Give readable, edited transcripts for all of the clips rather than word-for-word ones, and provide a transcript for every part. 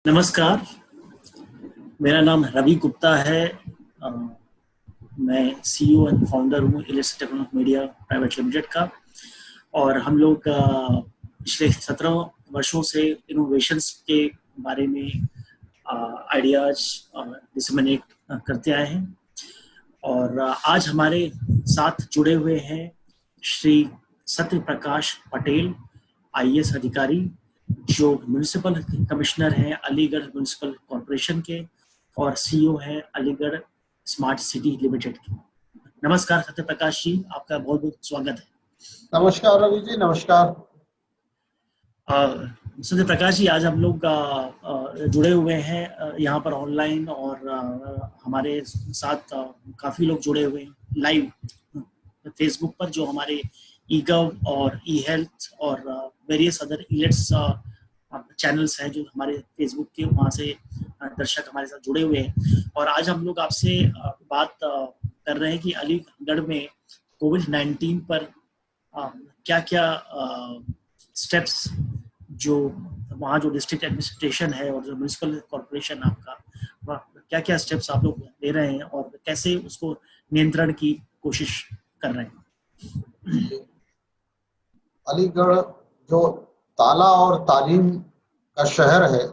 नमस्कार, मेरा नाम रवि गुप्ता है। अ, मैं सीईओ एंड फाउंडर हूँ इलिस टेक्नोलॉजी मीडिया प्राइवेट लिमिटेड का। और हम लोग पिछले 17 वर्षों से इनोवेशंस के बारे में आइडियाज डिसमिनेट करते आए हैं। और आज हमारे साथ जुड़े हुए हैं श्री सत्य प्रकाश पटेल, आईएएस अधिकारी, जो म्युनिसिपल कमिश्नर हैं अलीगढ़ म्युनिसिपल कॉरपोरेशन के और सीईओ हैं अलीगढ़ स्मार्ट सिटी लिमिटेड के। नमस्कार सत्य प्रकाश जी, आपका बहुत बहुत स्वागत है। नमस्कार रवि जी, नमस्कार। सत्य प्रकाश जी, आज हम लोग जुड़े हुए हैं यहाँ पर ऑनलाइन, और हमारे साथ काफ़ी लोग जुड़े हुए हैं लाइव फेसबुक पर, जो हमारे ईगव और ई हेल्थ और वेरियस अदर इलेट्स चैनल्स हैं जो हमारे फेसबुक के, वहाँ से दर्शक हमारे साथ जुड़े हुए हैं। और आज हम लोग आपसे बात कर रहे हैं कि अलीगढ़ में कोविड-19 पर क्या क्या स्टेप्स जो वहाँ जो डिस्ट्रिक्ट एडमिनिस्ट्रेशन है और जो म्युनिसिपल कॉर्पोरेशन आपका, क्या क्या स्टेप्स आप लोग ले रहे हैं और कैसे उसको नियंत्रण की कोशिश कर रहे हैं। अलीगढ़ जो ताला और तालीम का शहर है,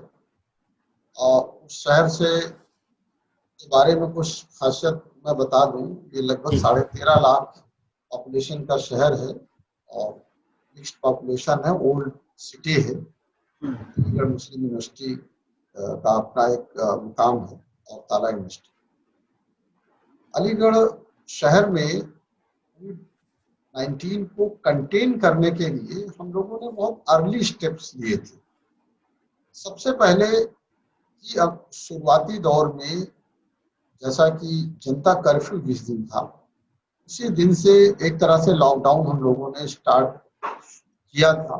और उस शहर से के बारे में कुछ खासियत मैं बता दूं। ये लगभग 13.5 लाख पॉपुलेशन का शहर है और मिक्स्ड पॉपुलेशन है, ओल्ड सिटी है। अलीगढ़ मुस्लिम यूनिवर्सिटी का अपना एक मुकाम है और ताला यूनिवर्सिटी। अलीगढ़ शहर में 19 को कंटेन करने के लिए हम लोगों ने बहुत अर्ली स्टेप्स लिए थे। सबसे पहले कि अब शुरुआती दौर में जैसा कि जनता कर्फ्यू जिस दिन था, उसी दिन से एक तरह से लॉकडाउन हम लोगों ने स्टार्ट किया था।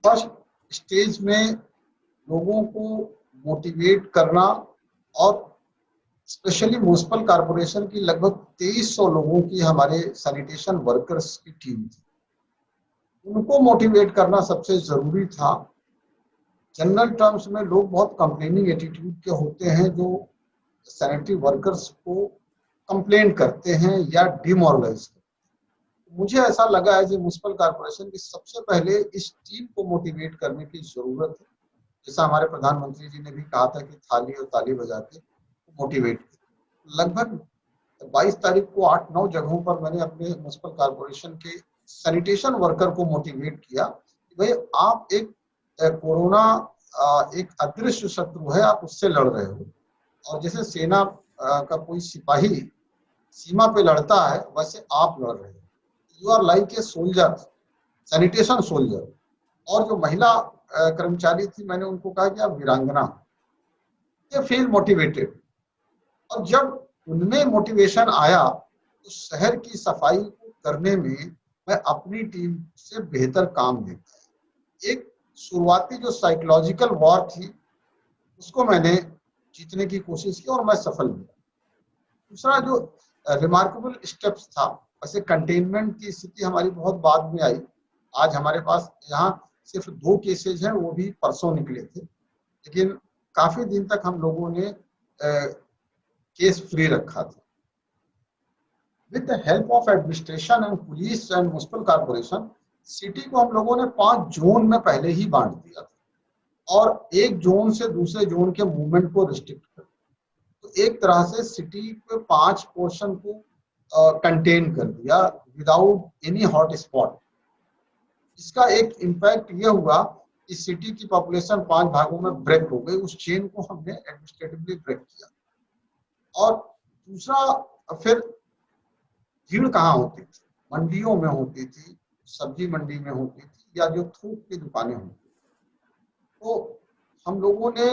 फर्स्ट स्टेज में लोगों को मोटिवेट करना, और स्पेशली म्युनिसिपल कॉर्पोरेशन की लगभग 2300 लोगों की हमारे सैनिटेशन वर्कर्स की टीम थी, उनको मोटिवेट करना सबसे जरूरी था। जनरल टर्म्स में लोग बहुत कंप्लेनिंग एटीट्यूड के होते हैं, जो सैनिटरी वर्कर्स को कंप्लेन करते हैं या डिमोरलाइज करते हैं। मुझे ऐसा लगा है कि म्युनिसिपल कॉर्पोरेशन की सबसे पहले इस टीम को मोटिवेट करने की जरूरत है। जैसा हमारे प्रधानमंत्री जी ने भी कहा था कि थाली और ताली बजा के मोटिवेट किया। लगभग 22 तारीख को 8-9 जगहों पर मैंने अपने म्युनिसिपल कॉर्पोरेशन के सैनिटेशन वर्कर को मोटिवेट किया कि भाई आप एक कोरोना एक अदृश्य शत्रु है, आप उससे लड़ रहे हो, और जैसे सेना का कोई सिपाही सीमा पे लड़ता है वैसे आप लड़ रहे हो। You are like a soldier, sanitation soldier. और जो महिला कर्मचारी थी, मैंने उनको कहा कि आप वीरांगना, ये फील मोटिवेटेड। और जब उनमें मोटिवेशन आया तो शहर की सफाई को करने में मैं अपनी टीम से बेहतर काम दे पाया। एक शुरुआती जो साइकोलॉजिकल वॉर थी उसको मैंने जीतने की कोशिश की और मैं सफल हुआ। दूसरा जो रिमार्केबल स्टेप्स था, वैसे कंटेनमेंट की स्थिति हमारी बहुत बाद में आई। आज हमारे पास यहाँ सिर्फ 2 केसेज हैं, वो भी परसों निकले थे, लेकिन काफी दिन तक हम लोगों ने केस फ्री रखा था। With the help of administration and police and municipal corporation, city को हम लोगों ने 5 जोन में पहले ही बांट दिया था, और एक जोन से दूसरे जोन के मूवमेंट को रिस्ट्रिक्ट कर, तो एक तरह से सिटी के 5 पोर्शन को कंटेन कर दिया विदाउट एनी हॉट स्पॉट। इसका एक इम्पैक्ट ये हुआ कि सिटी की पॉपुलेशन 5 भागों में ब्रेक हो गई। उस चेन को हमने एडमिनिस्ट्रेटिवली ब्रेक किया। और दूसरा, फिर भीड़ कहाँ होती थी? मंडियों में होती थी, सब्जी मंडी में होती थी, या जो थोक की दुकानें होती थी। तो हम लोगों ने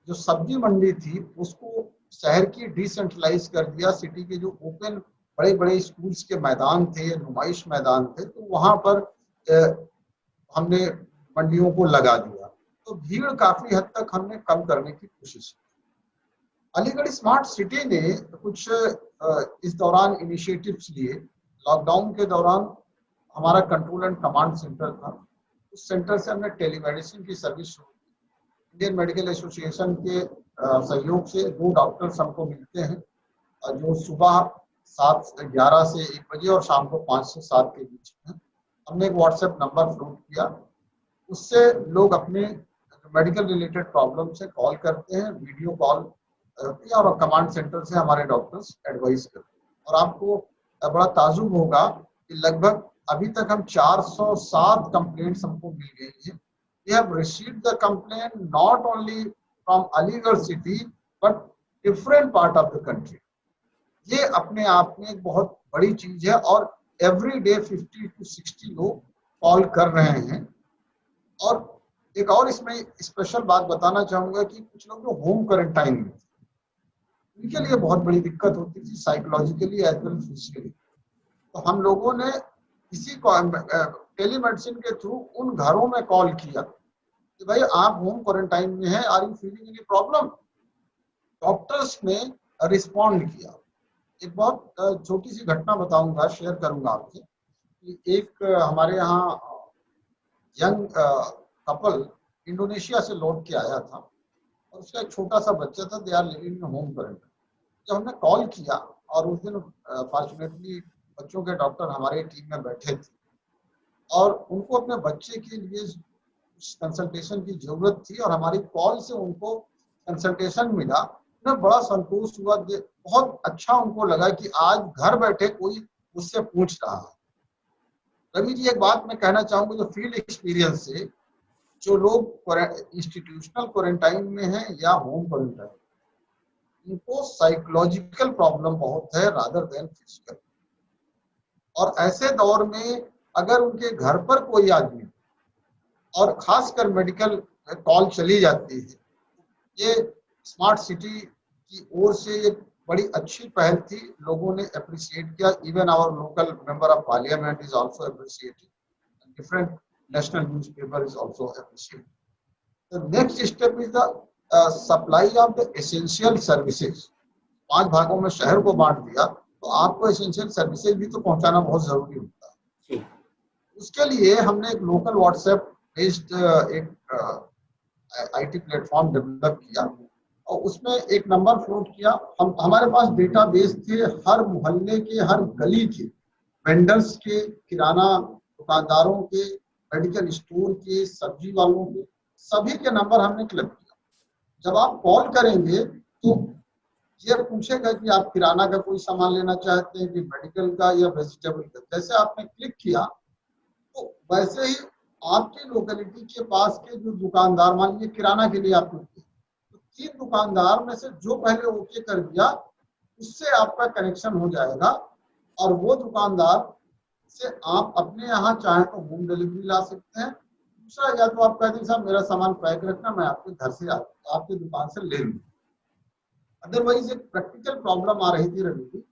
जो सब्जी मंडी थी उसको शहर की डिसेंट्रलाइज कर दिया। सिटी के जो ओपन बड़े बड़े स्कूल्स के मैदान थे या नुमाइश मैदान थे, तो वहां पर हमने मंडियों को लगा दिया। तो भीड़ काफी हद तक हमने कम करने की कोशिश की। अलीगढ़ स्मार्ट सिटी ने कुछ इस दौरान इनिशिएटिव्स लिए। लॉकडाउन के दौरान हमारा कंट्रोल एंड कमांड सेंटर था, उस सेंटर से हमने टेलीमेडिसिन की सर्विस शुरू की। इंडियन मेडिकल एसोसिएशन के सहयोग से 2 डॉक्टर्स हमको मिलते हैं, जो सुबह 7-11 से 1 बजे और शाम को 5 से 7 के बीच में। हमने एक व्हाट्सएप नंबर फ्लोट किया, उससे लोग अपने मेडिकल रिलेटेड प्रॉब्लम से कॉल करते हैं, वीडियो कॉल और कमांड सेंटर से हमारे डॉक्टर्स एडवाइस करते हैं। और आपको बड़ा ताजुब होगा कि लगभग अभी तक हम 407 कंप्लेंट्स हमको मिल गई हैं। We have received the complaint not only from Aligarh city but different part of the country. ये अपने आप में एक बहुत बड़ी चीज है और एवरी डे 50 to 60 लोग कॉल कर रहे हैं। और एक और इसमें स्पेशल बात बताना चाहूंगा कि कुछ लोग जो होम क्वारंटाइन में थे, उनके लिए बहुत बड़ी दिक्कत होती थी साइकोलॉजिकली एज वेल फिजिकली। तो हम लोगों ने इसी टेलीमेडिसिन के थ्रू उन घरों में कॉल किया कि भाई आप होम क्वारंटाइन में हैं, are you feeling any problem. Doctors ने रिस्पॉन्ड किया। एक बहुत छोटी सी घटना बताऊंगा, शेयर करूंगा आपसे कि एक हमारे यहाँ यंग कपल इंडोनेशिया से लौट के आया था और उसका एक छोटा सा बच्चा था। They are living in home quarantine. जब हमने कॉल किया और उस दिन फॉर्चुनेटली बच्चों के डॉक्टर हमारे टीम में बैठे थे और उनको अपने बच्चे के लिए कंसल्टेशन की जरूरत थी और हमारी कॉल से उनको कंसल्टेशन मिला। उन्हें बड़ा संतोष हुआ, बहुत अच्छा उनको लगा कि आज घर बैठे कोई उससे पूछ रहा है। रवि जी, एक बात मैं कहना चाहूंगा, जो फील्ड एक्सपीरियंस से जो लोग इंस्टीट्यूशनल क्वारंटाइन में हैं या होम क्वारंटाइन, उनको साइकोलॉजिकल प्रॉब्लम बहुत है रादर देन फिजिकल। और ऐसे दौर में अगर उनके घर पर कोई आदमी और खासकर मेडिकल कॉल चली जाती है, ये स्मार्ट सिटी की ओर से एक बड़ी अच्छी पहल थी। लोगों ने अप्रिशिएट किया। Even our local member of parliament is also appreciated, different national newspaper is also appreciated. The next step is the supply of the essential services. 5 भागों में शहर को बांट दिया तो आपको एसेंशियल सर्विसेज भी तो पहुंचाना बहुत जरूरी होता है। उसके लिए हमने एक लोकल व्हाट्सएप बेस्ड एक आईटी प्लेटफॉर्म डेवलप किया और उसमें एक नंबर फ्लोट किया। हमारे पास डेटाबेस थे हर मोहल्ले के, हर गली के, वेंडर्स के, किराना दुकानदारों के, मेडिकल स्टोर के, सब्जी वालों के, सभी के नंबर हमने कलेक्ट किया। जब आप कॉल करेंगे तो ये पूछेगा कि आप किराना का कोई सामान लेना चाहते हैं कि मेडिकल का या वेजिटेबल का। जैसे आपने क्लिक किया तो वैसे ही आपकी लोकेलिटी के पास के जो दुकानदार, मान लीजिए किराना के लिए आपको, तो 3 दुकानदार में से जो पहले ओके कर दिया उससे आपका कनेक्शन हो जाएगा और वो दुकानदार से आप अपने यहाँ चाहे तो होम डिलीवरी ला सकते हैं। दूसरा, या तो आप कह दें साहब मेरा सामान पैक रखना, मैं आपके घर से आपकी दुकान से ले लूँ। अदरवाइज एक प्रैक्टिकल प्रॉब्लम आ रही थी रवि जी,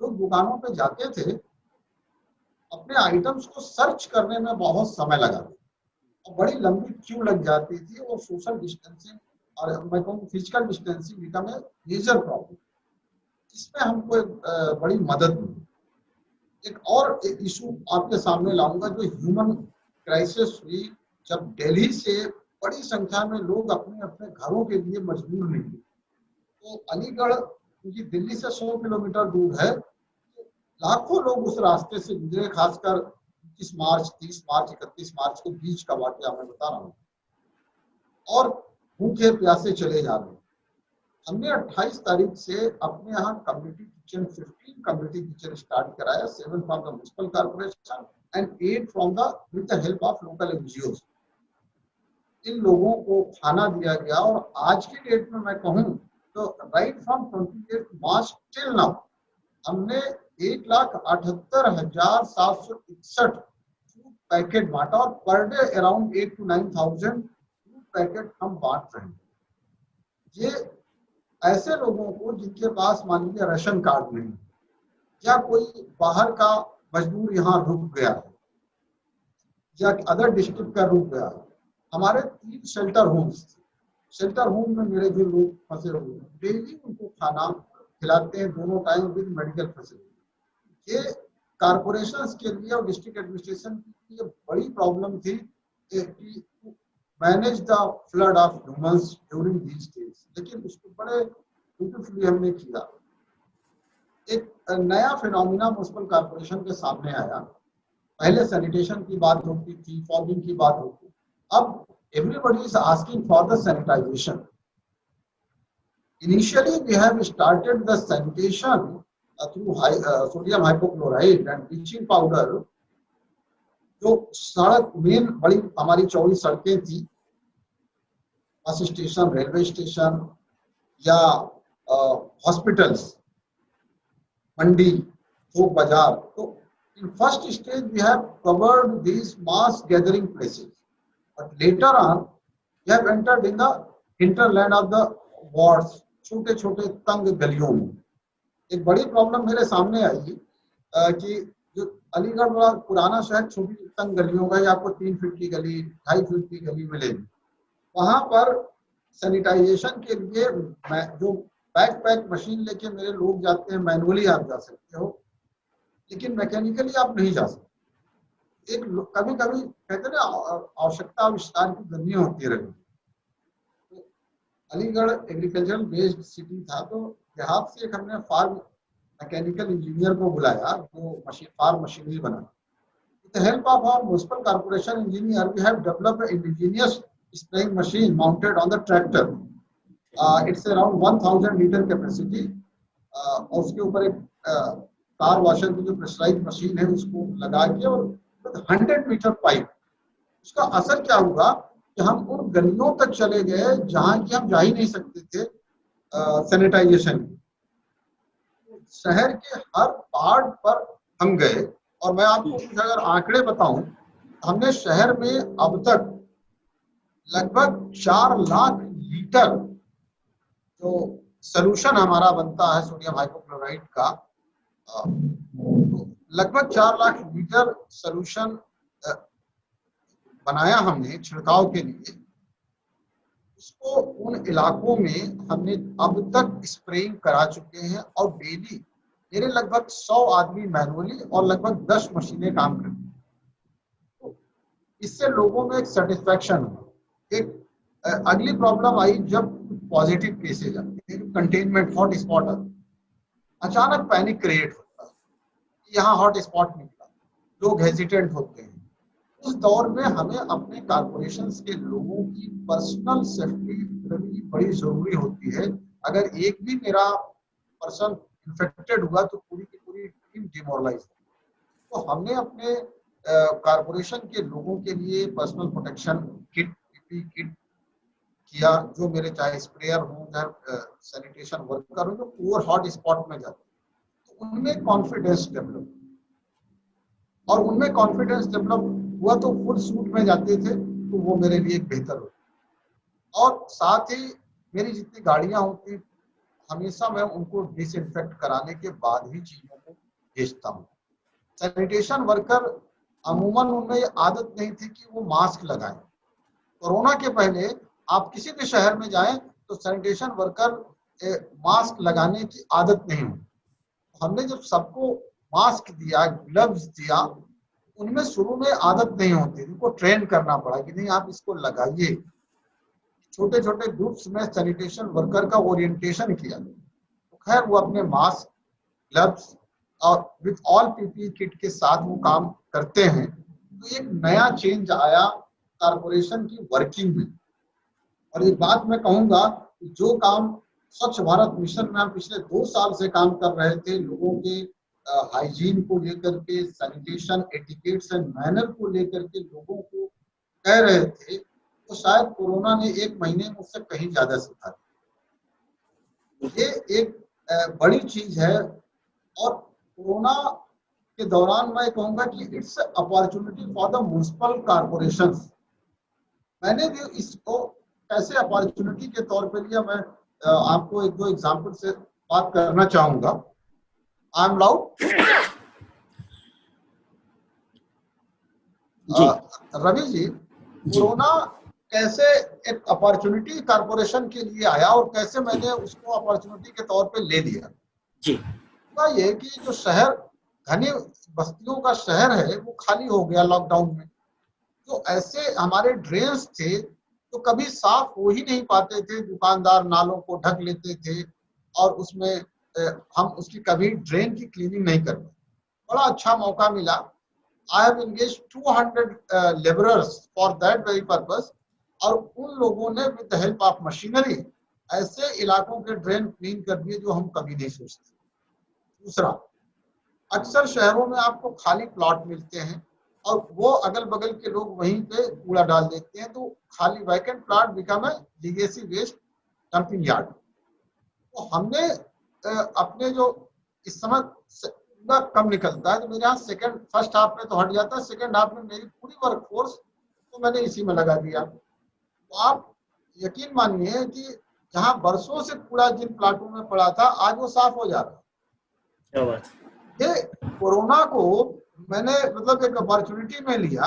लोग दुकानों पे जाते थे, अपने आइटम्स को सर्च करने में बहुत समय लगा और बड़ी लंबी क्यू लग जाती थी और सोशल डिस्टेंसिंग और मैं कहूँ physical distancing become a major problem. इसमें हमको एक बड़ी मदद मिली। एक और इशू आपके सामने लाऊंगा जो ह्यूमन क्राइसिस हुई जब दिल्ली से बड़ी संख्या में लोग अपने अपने घरों के लिए मजबूर निकले। तो अलीगढ़ क्योंकि दिल्ली से 100 किलोमीटर दूर है, तो लाखों लोग उस रास्ते से गुजरे। खासकर 29 मार्च, 30 मार्च, 31 मार्च के बीच का वाकया मैं बता रहा हूँ, और भूखे प्यासे चले जा रहे हैं। हमने 28 तारीख से अपने यहाँ community kitchen 15 community kitchen start कराया, 7 from the municipal corporation and 8 from the with the help of local NGO. इन लोगों को खाना दिया गया और आज की डेट में मैं कहूँ तो right from 28 March till now हमने 1,78,761 फूड पैकेट बांटा और per day around 8 to 9,000 food packet हम बांट रहे हैं। ये ऐसे लोगों को जिनके पास मान लीजिए राशन कार्ड नहीं या कोई बाहर का मजदूर यहाँ रुक गया है या अदर डिस्ट्रिक्ट का रुक गया है। हमारे 3 शेल्टर होम्स थे। शेल्टर होम में मेरे जो लोग फंसे हुए हैं, डेली उनको खाना खिलाते हैं, दोनों टाइम विद मेडिकल फैसिलिटी। ये कारपोरेशन के लिए और डिस्ट्रिक्ट एडमिनिस्ट्रेशन की ये बड़ी प्रॉब्लम थी कि manage the flood of humans during these days. लेकिन उसको बड़े ब्यूटीफुली हमने किया। एक नया फिनोमिना म्युनिसिपल कॉर्पोरेशन के सामने आया। पहले सैनिटेशन की बात होती थी, फॉगिंग की बात होती, अब everybody is asking for the sanitization. Initially we have started the sanitation through sodium hypochlorite and bleaching powder। जो सड़क मेन बड़ी हमारी चौड़ी सड़कें थी, बस स्टेशन, रेलवे स्टेशन या हॉस्पिटल्स, मंडी, थोक बाजार, तो in first stage we have covered these mass gathering places, but later on we have entered in the hinterland of the wards, छोटे छोटे तंग गलियों में। एक बड़ी प्रॉब्लम मेरे सामने आई कि जो अलीगढ़ बड़ा पुराना शहर, छोटी तंग गलियों का, आपको 3 फीट की गली, 2.5 फीट की गली मिलेगी। वहां पर सैनिटाइजेशन के लिए जो बैकपैक मशीन लेके मेरे लोग जाते हैं, मैनुअली आप जा सकते हो, लेकिन मैकेनिकली आप नहीं जा सकते। एक कभी कभी कहते हैं ना, आवश्यकता आविष्कार की गंदी होती रही। तो अलीगढ़ एग्रीकल्चरल बेस्ड सिटी था, तो देहात से एक हमने फार्म मैकेनिकल इंजीनियर को बुलाया जो फार्म मशीनरी बना। With the help of our municipal corporation engineer we have developed indigenous spraying machine mounted on the tractor. It's around 1000 litre capacity. और उसके ऊपर एक कार वॉशर की जो प्रेशराइज मशीन है उसको लगा के और 100 मीटर पाइप। उसका असर क्या हुआ कि हम उन गलियों तक चले गए जहां की हम जा ही नहीं सकते थे सैनिटाइजेशन। शहर के हर पार्ट पर हम गए, और मैं आपको कुछ अगर आंकड़े बताऊं, हमने शहर में अब तक लगभग 4 लाख लीटर जो सोल्यूशन हमारा बनता है सोडियम हाइपोक्लोराइट का, तो लगभग 4 लाख लीटर सोल्यूशन बनाया हमने छिड़काव के लिए। उसको उन इलाकों में हमने अब तक स्प्रेइंग करा चुके हैं, और डेली मेरे लगभग 100 आदमी मैनुअली और लगभग 10 मशीनें काम करती हैं। तो इससे लोगों में एक सेटिस्फैक्शन हुआ। एक अगली प्रॉब्लम आई जब पॉजिटिव केसेज आते हैं, कंटेनमेंट हॉट स्पॉट आते, अचानक पैनिक क्रिएट होता है, यहाँ हॉट स्पॉट निकला, लोग हेजिटेंट होते हैं। उस दौर में हमें अपने कॉर्पोरेशन के लोगों की पर्सनल सेफ्टी भी बड़ी जरूरी होती है। अगर एक भी मेरा पर्सन इन्फेक्टेड हुआ तो पूरी की पूरी टीम डिमोरलाइज हो। तो हमने अपने कॉर्पोरेशन के लोगों के लिए personal protection kit, PP kit किया, जो मेरे चाहे स्प्रेयर हो, चाहे सैनिटेशन वर्कर हो, जो पूर हॉट स्पॉट में जाते, तो उनमें कॉन्फिडेंस डेवलप, और उनमें कॉन्फिडेंस डेवलप हुआ तो फुल सूट में जाते थे, तो वो मेरे लिए बेहतर हो। और साथ ही मेरी जितनी गाड़ियां होती, हमेशा मैं उनको डिसइंफेक्ट कराने के बाद ही चीजों को भेजता हूँ। सैनिटेशन वर्कर अमूमन उनमें ये आदत नहीं थी कि वो मास्क लगाएं। कोरोना के पहले आप किसी भी शहर में जाएं तो सैनिटेशन वर्कर मास्क लगाने की आदत नहीं हुई। हमने जब सबको मास्क दिया, ग्लव्स दिया, उनमें शुरू में आदत नहीं होती, उनको ट्रेन करना पड़ा कि नहीं आप इसको लगाइए। छोटे छोटे ग्रुप्स में सैनिटेशन वर्कर का ओरिएंटेशन किया, तो खैर वो अपने मास्क, ग्लव्स और विथ ऑल पीपी किट के साथ वो काम करते हैं। तो एक नया चेंज आया कॉर्पोरेशन की वर्किंग में। और एक बात मैं कहूंगा, जो काम स्वच्छ भारत मिशन में हम पिछले 2 साल से काम कर रहे थे, लोगों के हाइजीन को लेकर के, सैनिटेशन एटिकेट्स एंड मैनर को लेकर के लोगों को कह रहे थे, तो शायद कोरोना ने 1 महीने में उससे कहीं ज्यादा सीखा। ये एक बड़ी चीज है। और कोरोना के दौरान मैं कहूंगा कि it's opportunity for the municipal corporations. मैंने भी इसको कैसे अपॉर्चुनिटी के तौर पे लिया, मैं आपको 1-2 एग्जांपल से बात करना चाहूंगा। I am loud? Ravi ji, corona कैसे एक अपॉर्चुनिटी कॉर्पोरेशन के लिए आया और कैसे मैंने उसको अपॉर्चुनिटी के तौर पे ले लिया जी। ये कि जो शहर घनी बस्तियों का शहर है वो खाली हो गया लॉकडाउन में, तो ऐसे हमारे ड्रेन्स थे तो कभी साफ हो ही नहीं पाते थे, दुकानदार नालों को ढक लेते थे और उसमें हम उसकी कभी ड्रेन की क्लीनिंग नहीं कर पाते। बड़ा अच्छा मौका मिला। I have engaged 200 labourers for that very purpose, और उन लोगों ने with the help of machinery ऐसे इलाकों के ड्रेन क्लीन कर दिए जो हम कभी नहीं सोचते। दूसरा, अक्सर शहरों में आपको खाली प्लॉट मिलते हैं और वो अगल बगल के लोग वहीं पे कूड़ा डाल देते हैं, तो खाली वैकेंट प्लॉट बिकम है लीगेसी वेस्ट डंपिंग यार्ड। तो हमने अपने जो इस समय कूड़ा कम निकलता है, तो मेरे यहाँ फर्स्ट हाफ में तो हट जाता है, सेकेंड हाफ में मेरी पूरी वर्कफोर्स तो मैंने इसी में लगा दिया। तो आप यकीन मानिए कि जहाँ बरसों से कूड़ा जिन प्लाटों में पड़ा था, आज वो साफ हो जा रहा है। क्या बात। ये कोरोना को मैंने मतलब एक अपॉर्चुनिटी में लिया।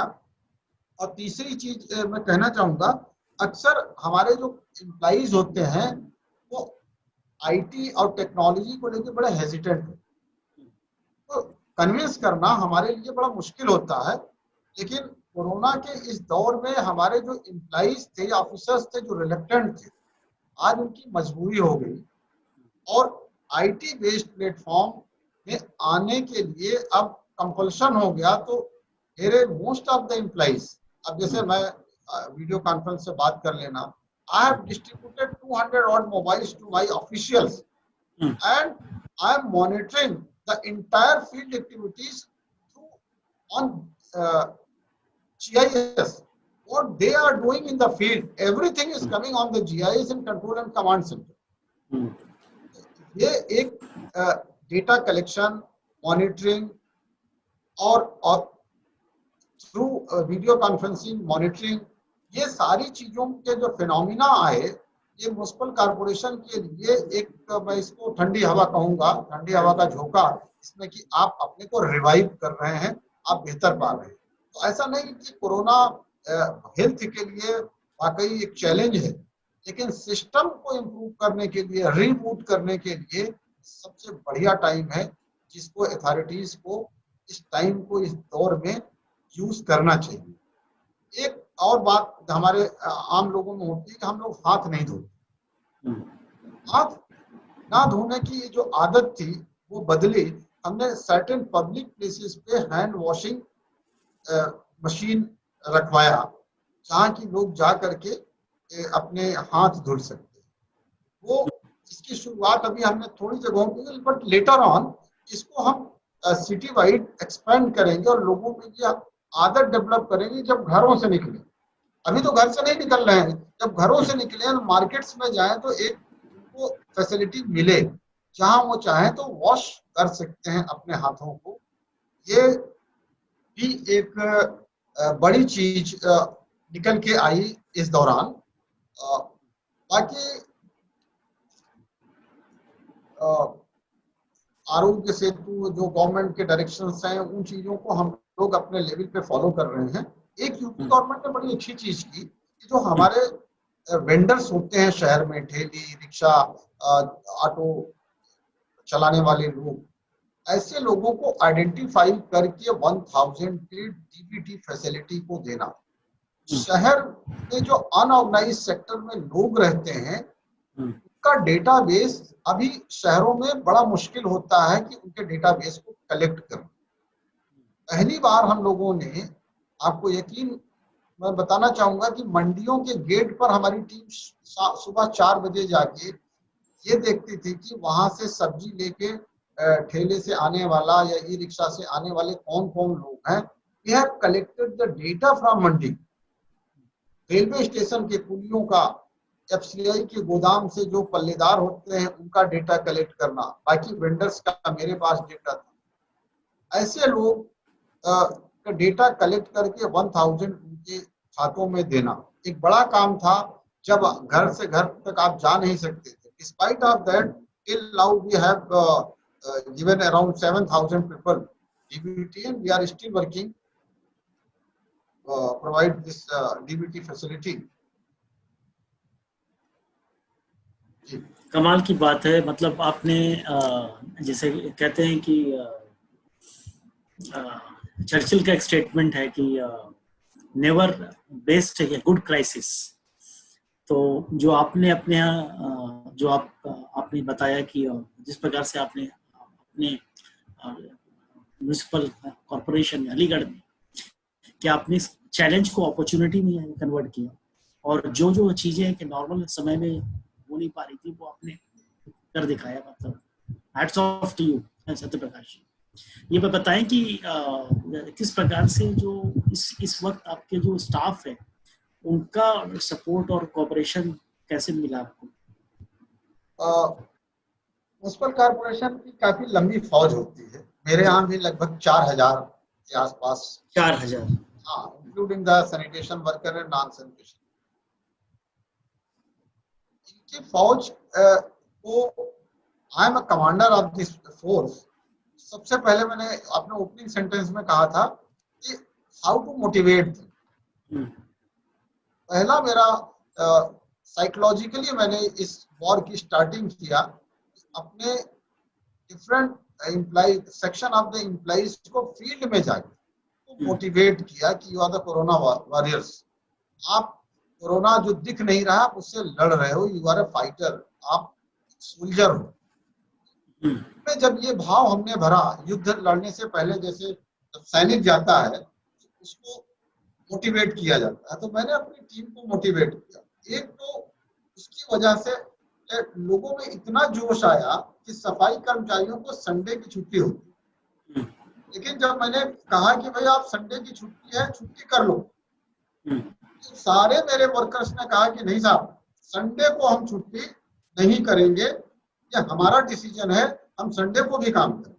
और तीसरी चीज मैं कहना चाहूंगा, अक्सर हमारे जो एम्प्लॉइज होते हैं वो आईटी और टेक्नोलॉजी को लेकर बड़े हेजिटेंट है, तो कन्विंस करना हमारे लिए बड़ा मुश्किल होता है। लेकिन कोरोना के इस दौर में हमारे जो एम्प्लॉइज थे, ऑफिसर्स थे जो रिलेक्टेंट थे, आज उनकी मजबूरी हो गई और आईटी बेस्ड प्लेटफॉर्म में आने के लिए अब कंपल्शन हो गया। तो मेरे मोस्ट ऑफ द एम्प्लॉइज, अब जैसे मैं वीडियो कॉन्फ्रेंस से बात कर लेना, I have distributed 200 odd mobiles to my officials and I am monitoring the entire field activities through on GIS. What they are doing in the field, everything is coming on the GIS and control and command center. ये एक data collection, monitoring और through video conferencing monitoring, ये सारी चीजों के जो phenomena आए, ये म्युनिसिपल कॉर्पोरेशन के लिए एक, मैं इसको ठंडी हवा कहूंगा, ठंडी हवा का झोंका, इसमें कि आप अपने को रिवाइव कर रहे हैं, आप बेहतर पा रहे हैं। तो ऐसा नहीं कि कोरोना हेल्थ के लिए वाकई एक चैलेंज है, लेकिन सिस्टम को इम्प्रूव करने के लिए, रीबूट करने के लिए सबसे बढ़िया टाइम है, जिसको अथॉरिटीज को इस टाइम को, इस दौर में यूज करना चाहिए। एक और बात हमारे आम लोगों में होती है कि हम लोग हाथ नहीं धोते। हाथ ना धोने की जो आदत थी वो बदली। हमने सर्टेन पब्लिक प्लेसेस पे हैंड वॉशिंग मशीन रखवाया, जहाँ की लोग जा करके अपने हाथ धुल सकते। वो इसकी शुरुआत अभी हमने थोड़ी जगहों पे, बट लेटर ऑन इसको हम सिटी वाइड एक्सपेंड करेंगे और लोगों में ये आदत डेवलप करेंगे जब घरों से निकले। अभी तो घर से नहीं निकल रहे हैं, जब घरों से निकले, मार्केट्स में जाएं तो एक उनको फैसिलिटी मिले जहां वो चाहे तो वॉश कर सकते हैं अपने हाथों को। ये भी एक बड़ी चीज निकल के आई इस दौरान। बाकी आरोग्य सेतु जो गवर्नमेंट के डायरेक्शंस हैं, उन चीजों को हम लोग अपने लेवल पे फॉलो कर रहे हैं। एक यूपी गवर्नमेंट ने बड़ी अच्छी चीज की कि जो हमारे वेंडर्स होते हैं शहर में, ठेली, रिक्शा, ऑटो चलाने वाले लोग, ऐसे लोगों को आइडेंटिफाई करके 1000 की डीबीटी फैसिलिटी को देना। शहर में जो अनऑर्गेनाइज्ड सेक्टर में लोग रहते हैं, उनका डेटाबेस अभी शहरों में बड़ा मुश्किल होता है कि उनके डेटाबेस को कलेक्ट करना। पहली बार हम लोगों ने, आपको यकीन, मैं बताना चाहूंगा कि मंडियों के गेट पर हमारी टीम सुबह 4 बजे जाके ये देखती थी कि वहां से सब्जी लेके ठेले से आने वाला या ई रिक्शा से आने वाले कौन कौन लोग हैं। We have collected the data from mandi. Railway station के कुलियों का, एफसीआई के गोदाम से जो पल्लेदार होते हैं उनका डेटा कलेक्ट करना, बाकी वेंडर्स का मेरे पास डेटा था। ऐसे लोग का डेटा कलेक्ट करके 1000 उनके खातों में देना एक बड़ा काम था, जब घर से घर तक आप जा नहीं सकते थे। Despite of that, till now we have given around 7000 people DBT and we are still working provide this DBT facility. कमाल की बात है। मतलब आपने जैसे कहते हैं कि चर्चिल का एक स्टेटमेंट है कि never best a good crisis तो जो आपने अपने यहाँ जो आपने बताया कि जिस प्रकार से आपने अपने म्यूनिसिपल कॉरपोरेशन अलीगढ़ में कि आपने इस चैलेंज को अपॉर्चुनिटी में कन्वर्ट किया और जो जो चीजें कि नॉर्मल समय में हो नहीं पा रही थी वो आपने कर दिखाया। मतलब hats off to you Satya Prakash. ये बताएं कि किस प्रकार से जो इस वक्त आपके जो स्टाफ है उनका सपोर्ट और कोऑपरेशन कैसे मिला आपको? म्युनिसिपल कॉर्पोरेशन की काफी लंबी फौज होती है। मेरे यहाँ भी लगभग 4000 के आसपास। 4000? हाँ, including the sanitation worker and non sanitation. इनकी फौज को I am a commander of this force. सबसे पहले मैंने अपने ओपनिंग सेंटेंस में कहा था कि हाउ टू मोटिवेट। पहला मेरा साइकोलॉजिकली मैंने इस वॉर की स्टार्टिंग किया। अपने different employ section of the employees को फील्ड में जाके मोटिवेट किया कि you are the corona warriors. आप कोरोना जो दिख नहीं रहा आप उससे लड़ रहे हो, यू आर अ फाइटर, आप सोल्जर हो। में जब ये भाव हमने भरा, युद्ध लड़ने से पहले जैसे सैनिक जाता है उसको मोटिवेट किया जाता है, तो मैंने अपनी टीम को मोटिवेट किया। एक तो उसकी वजह से लोगों में इतना जोश आया कि सफाई कर्मचारियों को संडे की छुट्टी होती, लेकिन जब मैंने कहा कि भाई आप संडे की छुट्टी है, छुट्टी कर लो, तो सारे मेरे वर्कर्स ने कहा कि नहीं साहब, संडे को हम छुट्टी नहीं करेंगे, ये हमारा डिसीजन है, हम संडे को भी काम करें।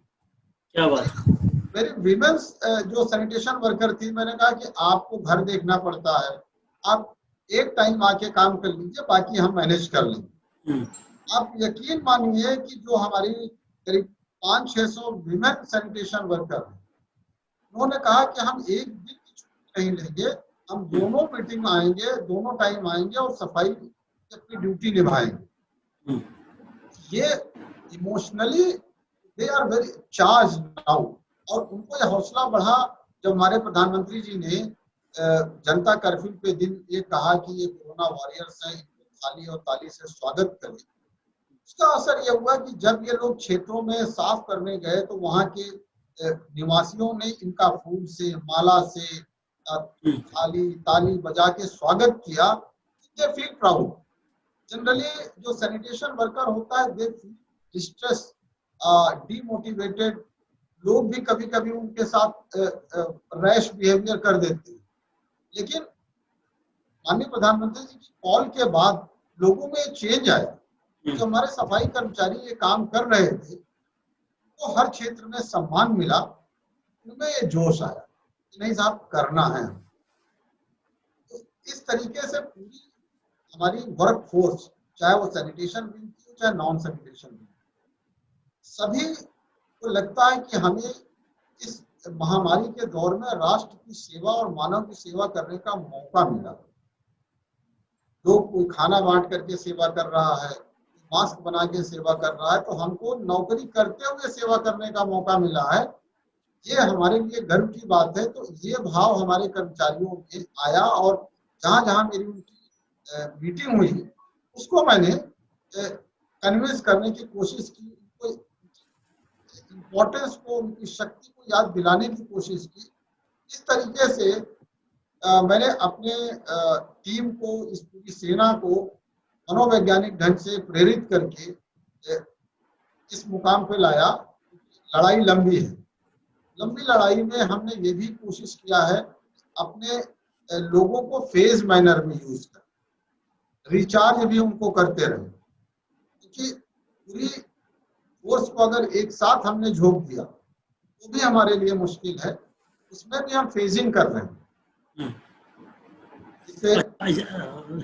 क्या बात। मेरी विमेंस जो सैनिटेशन वर्कर थी, मैंने कहा कि आपको घर देखना पड़ता है, आप एक टाइम आके काम कर लीजिए, बाकी हम मैनेज कर लेंगे। आप यकीन मानिए कि जो हमारी करीब 500-600 विमेन सैनिटेशन वर्कर हैं, उन्होंने कहा कि हम एक दिन की छुट्टी नहीं लेंगे, हम दोनों मीटिंग आएंगे, दोनों टाइम आएंगे और सफाई की अपनी ड्यूटी निभाएंगे। ये emotionally they are very charge now. और उनको यह हौसला बढ़ा जब हमारे प्रधानमंत्री जी ने जनता कर्फ्यू के दिन ये कहा कि ये कोरोना वॉरियर्स हैं, इनको थाली और ताली से स्वागत करें। उसका असर ये हुआ कि जब ये लोग क्षेत्रों में साफ करने गए तो वहाँ के निवासियों ने इनका फूल से, माला से, थाली ताली बजा के स्वागत किया। They feel proud. जनरली जो सैनिटेशन वर्कर होता है दे फील डिस्ट्रेस, डीमोटिवेटेड। लोग भी कभी कभी उनके साथ रैश बिहेवियर कर देते हैं, लेकिन माननीय प्रधानमंत्री जी की कॉल के बाद लोगों में चेंज आया। जो हमारे सफाई कर्मचारी ये काम कर रहे थे तो हर क्षेत्र में सम्मान मिला, उनमें ये जोश आया कि नहीं साहब करना है। तो इस तरीके से पूरी हमारी वर्क फोर्स, चाहे वो सैनिटेशन विंग की हो चाहे नॉन सैनिटेशन विंग, सभी को लगता है कि हमें इस महामारी के दौर में राष्ट्र की सेवा और मानव की सेवा करने का मौका मिला। लोग कोई खाना बांट करके सेवा कर रहा है, मास्क बना के सेवा कर रहा है, तो हमको नौकरी करते हुए सेवा करने का मौका मिला है। ये हमारे लिए गर्व की बात है। तो ये भाव हमारे कर्मचारियों में आया और जहां जहां मेरी उनकी मीटिंग हुई उसको मैंने कन्विंस करने की कोशिश की, इम्पोर्टेंस को, उनकी शक्ति को याद दिलाने की कोशिश की। इस तरीके से मैंने अपने टीम को, इस पूरी सेना को मनोवैज्ञानिक ढंग से प्रेरित करके इस मुकाम पे लाया। लड़ाई लंबी है, लंबी लड़ाई में हमने ये भी कोशिश किया है अपने लोगों को फेज मैनर में यूज कर, रिचार्ज भी उनको करते रहे, क्योंकि पूरी फोर्स को अगर एक साथ हमने झोंक दिया वो भी हमारे लिए मुश्किल है। उसमें भी हम फेजिंग कर रहे हैं।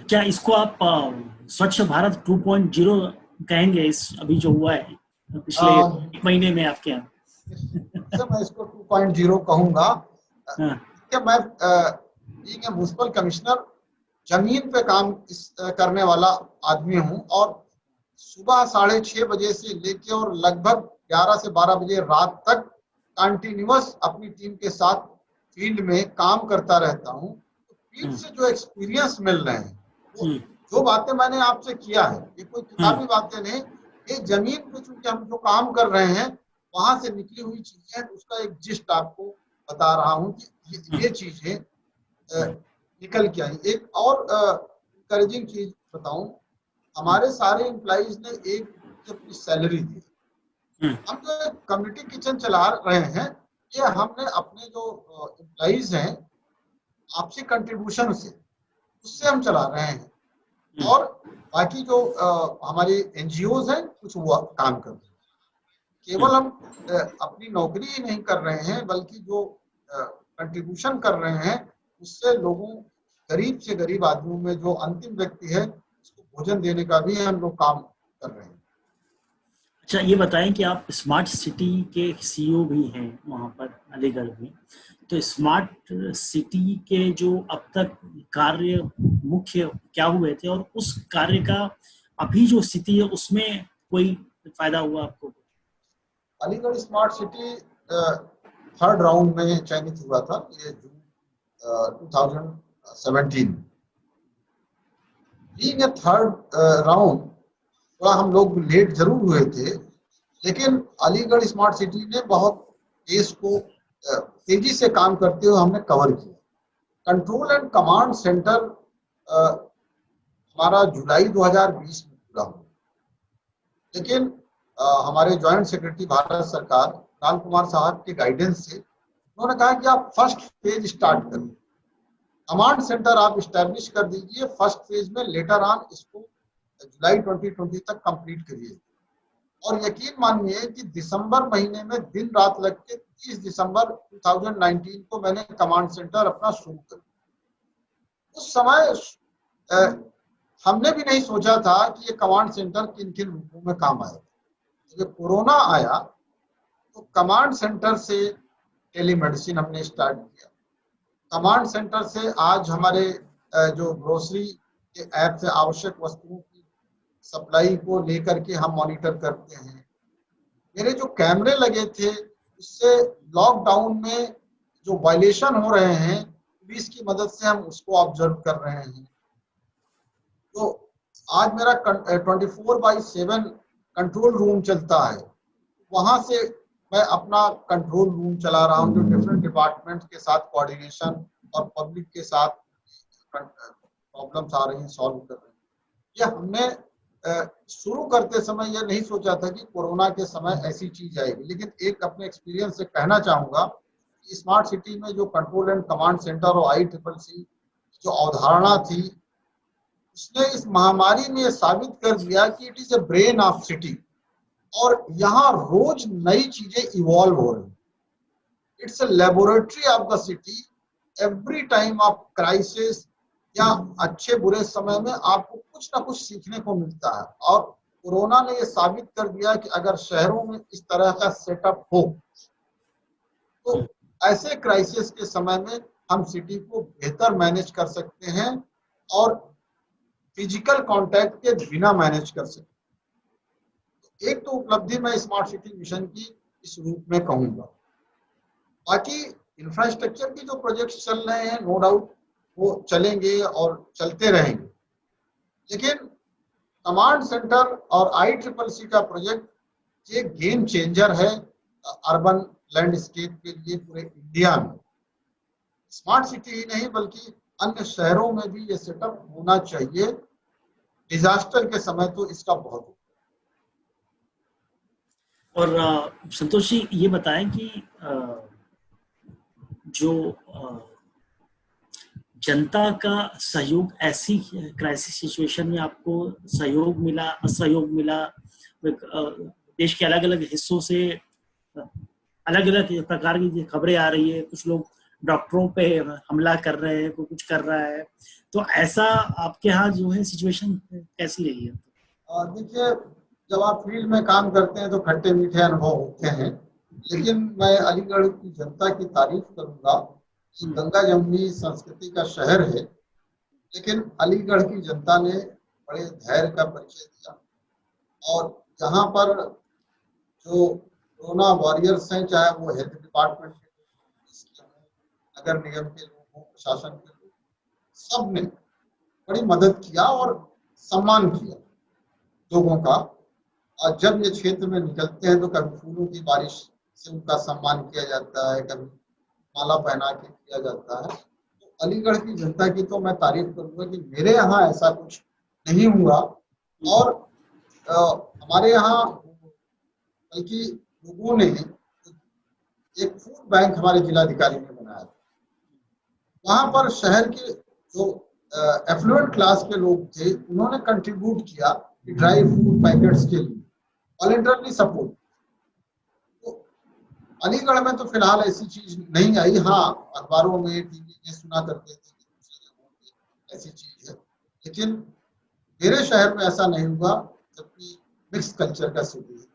क्या इसको आप स्वच्छ भारत 2.0 कहेंगे? इस अभी जो हुआ है पिछले एक महीने में आपके यहाँ? मैं इसको 2.0 कहूंगा। कि मैं म्युनिसिपल कमिश्नर जमीन पे काम करने वाला आदमी हूं और सुबह 6:30 बजे से लेके और लगभग 11 से 12 बजे रात तक कंटिन्यूअस अपनी टीम के साथ फील्ड में काम करता रहता हूं। तो फील्ड से जो एक्सपीरियंस मिल रहे हैं वो जो बातें मैंने आपसे किया है ये कोई किताबी बातें नहीं, ये जमीन पे चूंकि हम जो काम कर रहे हैं वहां से निकली हुई चीजें, उसका एक जिस्ट आपको बता रहा हूँ कि ये चीजें निकल के आई। एक और इंकरेजिंग चीज बताऊं, हमारे सारे एम्प्लॉइज ने एक अपनी सैलरी दी। हम जो कम्युनिटी किचन चला रहे हैं ये हमने अपने जो एम्प्लॉइज हैं आपसी कंट्रीब्यूशन से उससे हम चला रहे हैं, और बाकी जो हमारी एनजीओज हैं कुछ वो काम कर रहे हैं। केवल हम अपनी नौकरी ही नहीं कर रहे हैं बल्कि जो कंट्रीब्यूशन कर रहे हैं उससे लोगों, गरीब से गरीब आदमियों में जो अंतिम व्यक्ति है उसको भोजन देने का भी हम लोग काम कर रहे हैं। अच्छा, ये बताएं कि आप स्मार्ट सिटी के सीईओ भी हैं वहाँ पर अलीगढ़ में, तो स्मार्ट सिटी के जो अब तक कार्य मुख्य क्या हुए थे और उस कार्य का अभी जो स्थिति है उसमें कोई फायदा हुआ आपको? Aligarh smart city third round में चयनित हुआ था, ये जून 2017। बीइंग ए थर्ड राउंड थोड़ा हम लोग लेट जरूर हुए थे, लेकिन अलीगढ़ स्मार्ट सिटी ने बहुत देश को तेजी से काम करते हुए हमने कवर किया। कंट्रोल एंड कमांड सेंटर हमारा जुलाई 2020 में पूरा हुआ, लेकिन हमारे जॉइंट सेक्रेटरी भारत सरकार लाल कुमार साहब के गाइडेंस से उन्होंने कहा कि आप फर्स्ट फेज स्टार्ट करें, कमांड सेंटर आप इस्टेब्लिश कर दीजिए फर्स्ट फेज में, लेटर ऑन इसको जुलाई 2020 तक कंप्लीट करिए। और यकीन मानिए कि दिसंबर महीने में दिन रात लग के 30 दिसंबर 2019 को मैंने कमांड सेंटर अपना शुरू कर दिया। उस समय हमने भी नहीं सोचा था कि ये कमांड सेंटर किन किन रूपों में काम आएगा। जब कोरोना आया तो कमांड सेंटर से टेलीमेडिसिन हमने स्टार्ट किया। कमांड सेंटर से आज हमारे जो ग्रोसरी के ऐप से आवश्यक वस्तुओं की सप्लाई को लेकर के हम मॉनिटर करते हैं। मेरे जो कैमरे लगे थे उससे लॉकडाउन में जो वायलेशन हो रहे हैं पुलिस की मदद से हम उसको ऑब्जर्व कर रहे हैं। तो आज मेरा 24/7 कंट्रोल रूम चलता है, वहां से मैं अपना कंट्रोल रूम चला रहा हूँ जो डिफरेंट डिपार्टमेंट के साथ कोऑर्डिनेशन और पब्लिक के साथ प्रॉब्लम्स आ रही हैं सॉल्व कर रहे हैं। ये हमने शुरू करते समय यह नहीं सोचा था कि कोरोना के समय ऐसी चीज आएगी, लेकिन एक अपने एक्सपीरियंस से कहना चाहूंगा कि स्मार्ट सिटी में जो कंट्रोल एंड कमांड सेंटर और ICCC जो अवधारणा थी उसने इस महामारी में साबित कर दिया कि it is a brain of city, और यहाँ रोज नई चीजें इवॉल्व हो रही। It's a laboratory of the city. Every time of crisis या अच्छे बुरे समय में आपको कुछ ना कुछ सीखने को मिलता है, और कोरोना ने यह साबित कर दिया कि अगर शहरों में इस तरह का सेटअप हो तो ऐसे क्राइसिस के समय में हम सिटी को बेहतर मैनेज कर सकते हैं और फिजिकल कांटेक्ट के बिना मैनेज कर सकते हैं। एक तो उपलब्धि मैं स्मार्ट सिटी मिशन की इस रूप में कहूंगा। बाकी इंफ्रास्ट्रक्चर की जो प्रोजेक्ट्स चल रहे हैं नो डाउट वो चलेंगे और चलते रहेंगे, लेकिन कमांड सेंटर और ICCC का प्रोजेक्ट ये गेम चेंजर है अर्बन लैंडस्केप के लिए पूरे इंडिया में। स्मार्ट सिटी ही नहीं बल्कि अन्य शहरों में भी ये सेटअप होना चाहिए। डिजास्टर के समय तो इसका बहुत। और संतोष जी ये बताएं कि जो जनता का सहयोग ऐसी क्राइसिस सिचुएशन में आपको सहयोग मिला, असहयोग मिला, देश के अलग अलग हिस्सों से अलग अलग प्रकार की खबरें आ रही है, कुछ लोग डॉक्टरों पे हमला कर रहे हैं, कोई कुछ कर रहा है, तो ऐसा आपके यहाँ जो है सिचुएशन कैसी रही है? देखिए जब आप फील्ड में काम करते हैं तो खट्टे मीठे अनुभव होते हैं, लेकिन मैं अलीगढ़ की जनता की तारीफ करूंगा। गंगा जमुनी संस्कृति का शहर है, लेकिन अलीगढ़ की जनता ने बड़े धैर्य का परिचय दिया, और यहाँ पर जो कोरोना वॉरियर्स हैं, चाहे वो हेल्थ डिपार्टमेंट के लोग, नगर निगम के लोग हों, प्रशासन के लोग, सब ने बड़ी मदद किया और सम्मान किया लोगों का। और जब ये क्षेत्र में निकलते हैं तो कभी फूलों की बारिश से उनका सम्मान किया जाता है, कभी माला पहना के किया जाता है। तो अलीगढ़ की जनता की तो मैं तारीफ करूंगा कि मेरे यहाँ ऐसा कुछ नहीं हुआ। और हमारे यहाँ बल्कि लोगों ने एक फूड बैंक हमारे जिलाधिकारी ने बनाया था। वहां पर शहर के जो एफ्लुएंट क्लास के लोग थे, उन्होंने कंट्रीब्यूट किया कि ड्राई फूड पैकेट्स के लिए वॉलंटरली सपोर्ट। तो अलीगढ़ में तो फिलहाल ऐसी चीज नहीं आई। हाँ, अखबारों में, टीवी में सुना करते थे कि दूसरी जगहों पे ऐसी चीज है, लेकिन मेरे शहर में ऐसा नहीं हुआ, जबकि मिक्स कल्चर का सिटी है।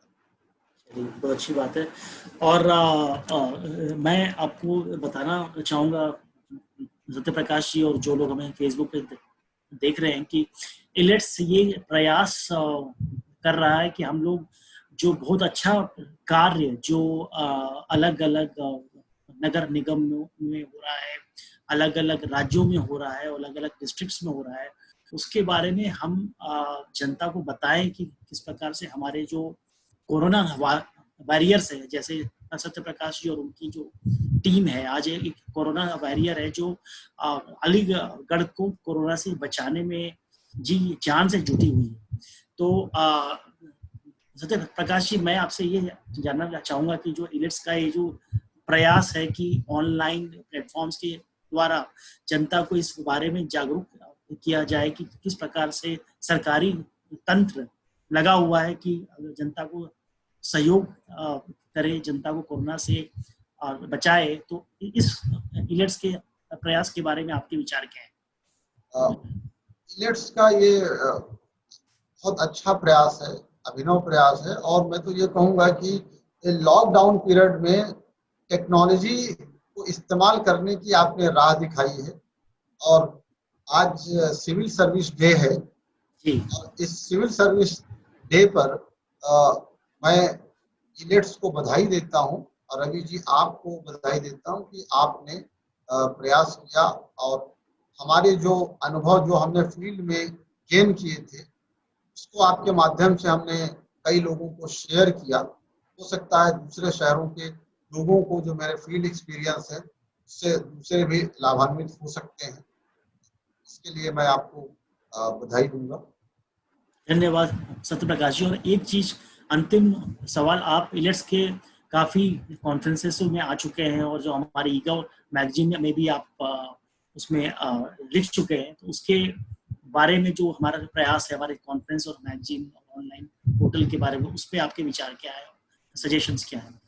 बहुत अच्छी बात है। और मैं आपको बताना चाहूँगा सत्य प्रकाश जी और जो लोग हमें फेसबुक पे देख रहे हैं कि इलेट्स ये प्रयास कर रहा है कि हम लोग जो बहुत अच्छा कार्य जो अलग अलग नगर निगम में हो रहा है, अलग अलग राज्यों में हो रहा है, अलग अलग डिस्ट्रिक्ट्स में हो रहा है, उसके बारे में हम जनता को बताएं कि किस प्रकार से हमारे जो कोरोना वॉरियर्स है, जैसे सत्य प्रकाश जी और उनकी जो टीम है, आज एक कोरोना वॉरियर है जो अलीगढ़ को कोरोना से बचाने में जी जान से जुटी हुई है। तो सत्य प्रकाश जी, मैं आपसे ये जानना चाहूंगा कि जो इलेट्स का ये जो प्रयास है कि ऑनलाइन प्लेटफॉर्म्स के द्वारा जनता को इस बारे में जागरूक किया जाए कि किस प्रकार से सरकारी तंत्र लगा हुआ है कि जनता को सहयोग करे, जनता को कोरोना से बचाए, तो इस इलेट्स के प्रयास के बारे में आपके विचार क्या है? इलेट्स का ये बहुत अच्छा प्रयास है, अभिनव प्रयास है। और मैं तो ये कहूँगा कि लॉकडाउन पीरियड में टेक्नोलॉजी को इस्तेमाल करने की आपने राह दिखाई है। और आज सिविल सर्विस डे है जी। और इस सिविल सर्विस डे पर मैं इलेट्स को बधाई देता हूँ और रवि जी आपको बधाई देता हूँ कि आपने प्रयास किया और हमारे जो अनुभव जो हमने फील्ड में गेन किए थे उसको आपके माध्यम से हमने कई लोगों को शेयर किया। हो सकता है दूसरे शहरों के लोगों को जो मेरे फील्ड एक्सपीरियंस है उससे दूसरे भी लाभान्वित हो सकते हैं। इसके लिए मैं आपको बधाई दूंगा। धन्यवाद सत्य प्रकाश जी। और एक चीज अंतिम सवाल, आप इलेट्स के काफी कॉन्फ्रेंसेस में आ चुके हैं और जो हमारे ईगो मैगजीन में भी आप उसमें लिख चुके हैं, तो उसके बारे में जो हमारा प्रयास है, हमारे कॉन्फ्रेंस और मैगजीन और ऑनलाइन पोर्टल के बारे में, उस पर आपके विचार क्या है, सजेशंस क्या है?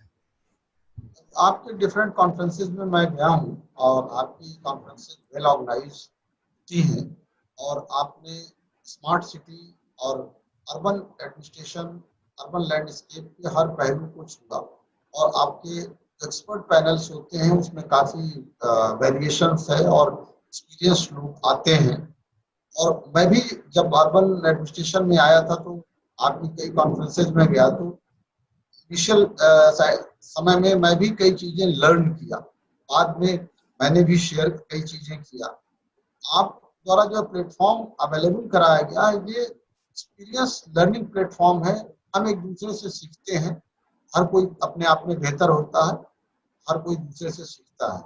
आपके डिफरेंट कॉन्फ्रेंसेस में मैं गया हूँ और आपकी कॉन्फ्रेंसेस वेल ऑर्गेनाइज होती हैं और आपने स्मार्ट सिटी और अर्बन एडमिनिस्ट्रेशन, अर्बन लैंडस्केप के हर पहलू को छुआ और आपके एक्सपर्ट पैनल्स होते हैं उसमें काफ़ी वेरिएशंस है और एक्सपीरियंस लोग आते हैं। और मैं भी जब अर्बन एडमिनिस्ट्रेशन में आया था तो आपकी कई कॉन्फ्रेंसेज में गया तो इनिशियल समय में मैं भी कई चीज़ें लर्न किया, बाद में मैंने भी शेयर कई चीज़ें किया। आप द्वारा जो प्लेटफॉर्म अवेलेबल कराया गया है ये एक्सपीरियंस लर्निंग प्लेटफॉर्म है। हम एक दूसरे से सीखते हैं, हर कोई अपने आप में बेहतर होता है, हर कोई दूसरे से सीखता है।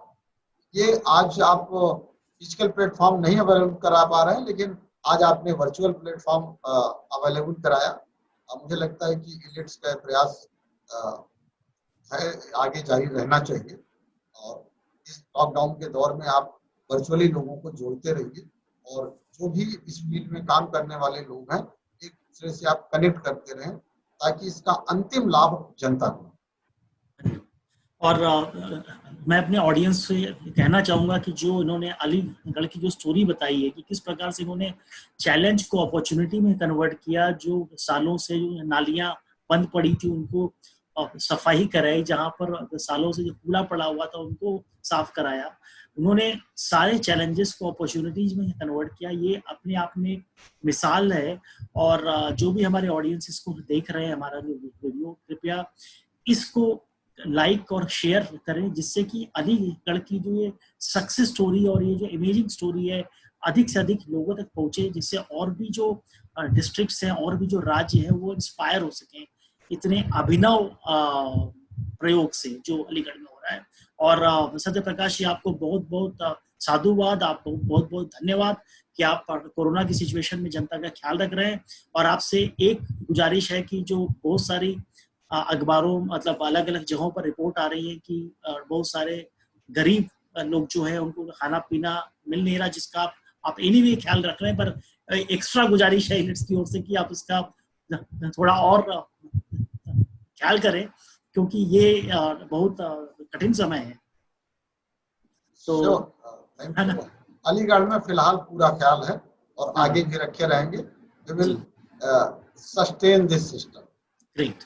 ये आज आप फिजिकल प्लेटफॉर्म नहीं अवेलेबल करा पा रहे हैं, लेकिन आज आपने वर्चुअल प्लेटफॉर्म अवेलेबल कराया। मुझे लगता है कि इलेट्स का प्रयास है, आगे जारी रहना चाहिए और इस लॉकडाउन के दौर में आप वर्चुअली लोगों को जोड़ते रहिए और जो भी इस फील्ड में काम करने वाले लोग हैं एक दूसरे से आप कनेक्ट करते रहें ताकि इसका अंतिम लाभ जनता को। और मैं अपने ऑडियंस से कहना चाहूँगा कि जो इन्होंने अलीगढ़ की जो स्टोरी बताई है कि किस प्रकार से इन्होंने चैलेंज को अपॉर्चुनिटी में कन्वर्ट किया, जो सालों से जो नालियाँ बंद पड़ी थी उनको सफाई कराई, जहाँ पर सालों से जो कूड़ा पड़ा हुआ था उनको साफ कराया, उन्होंने सारे चैलेंजेस को अपॉर्चुनिटीज में कन्वर्ट किया। ये अपने आप में मिसाल है। और जो भी हमारे ऑडियंस इसको देख रहे हैं, हमारा जो वीडियो, कृपया इसको लाइक और शेयर करें, जिससे कि अलीगढ़ की जो ये सक्सेस स्टोरी और ये जो अमेजिंग स्टोरी है अधिक से अधिक लोगों तक पहुंचे, जिससे और भी जो डिस्ट्रिक्ट्स हैं और भी जो राज्य हैं वो इंस्पायर हो सकें इतने अभिनव प्रयोग से जो अलीगढ़ में हो रहा है। और सत्य प्रकाश जी, आपको बहुत बहुत साधुवाद, आपको बहुत बहुत धन्यवाद कि आप कोरोना की सिचुएशन में जनता का ख्याल रख रहे हैं। और आपसे एक गुजारिश है कि जो बहुत सारी अखबारों मतलब अलग अलग जगहों पर रिपोर्ट आ रही है कि बहुत सारे गरीब लोग जो है उनको खाना पीना मिल नहीं रहा, जिसका आप एनीवे ख्याल रख रहे हैं, पर एक्स्ट्रा गुजारिश है इलिट्स की ओर से कि आप इसका थोड़ा और ख्याल करें, क्योंकि ये बहुत कठिन समय है। तो अलीगढ़ में फिलहाल पूरा ख्याल है और आगे भी रखे रहेंगे। We will sustain this system. Great.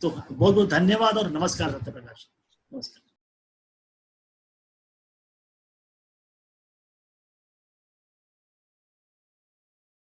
तो बहुत बहुत धन्यवाद और नमस्कार सत्य प्रकाश। नमस्कार।